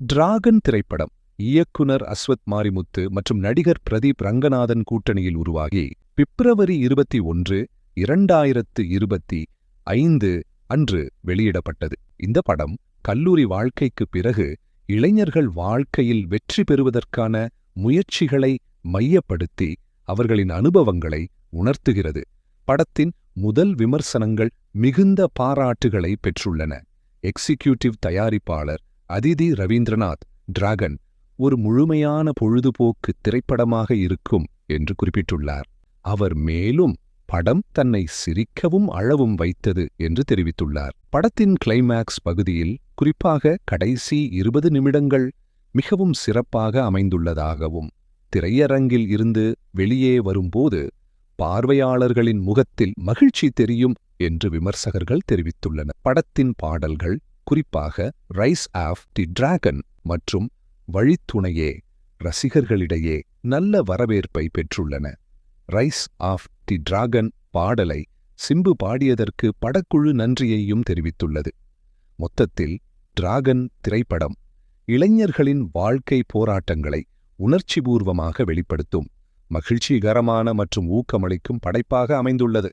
Dragon திரைப்படம் இயக்குனர் அஸ்வத் மாரிமுத்து மற்றும் நடிகர் பிரதீப் ரங்கநாதன் கூட்டணியில் உருவாகி பிப்ரவரி 21, 2025 அன்று வெளியிடப்பட்டது. இந்த படம் கல்லூரி வாழ்க்கைக்குப் பிறகு இளைஞர்கள் வாழ்க்கையில் வெற்றி பெறுவதற்கான முயற்சிகளை மையப்படுத்தி அவர்களின் அனுபவங்களை உணர்த்துகிறது. படத்தின் முதல் விமர்சனங்கள் மிகுந்த பாராட்டுகளை பெற்றுள்ளன. எக்ஸிக்யூட்டிவ் தயாரிப்பாளர் அதிதி ரவீந்திரநாத் டிராகன் ஒரு முழுமையான பொழுதுபோக்கு திரைப்படமாக இருக்கும் என்று குறிப்பிட்டுள்ளார். அவர் மேலும் படம் தன்னை சிரிக்கவும் அழவும் வைத்தது என்று தெரிவித்துள்ளார். படத்தின் கிளைமாக்ஸ் பகுதியில், குறிப்பாக கடைசி 20 நிமிடங்கள் மிகவும் சிறப்பாக அமைந்துள்ளதாகவும், திரையரங்கில் இருந்து வெளியே வரும்போது பார்வையாளர்களின் முகத்தில் மகிழ்ச்சி தெரியும் என்று விமர்சகர்கள் தெரிவித்துள்ளனர். படத்தின் பாடல்கள், குறிப்பாக ரைஸ் ஆஃப் தி டிராகன் மற்றும் வழித்துணையே, ரசிகர்களிடையே நல்ல வரவேற்பை பெற்றுள்ளன. ரைஸ் ஆஃப் தி டிராகன் பாடலை சிம்பு பாடியதற்கு படக்குழு நன்றியையும் தெரிவித்துள்ளது. மொத்தத்தில் டிராகன் திரைப்படம் இளைஞர்களின் வாழ்க்கை போராட்டங்களை உணர்ச்சிபூர்வமாக வெளிப்படுத்தும் மகிழ்ச்சிகரமான மற்றும் ஊக்கமளிக்கும் படைப்பாக அமைந்துள்ளது.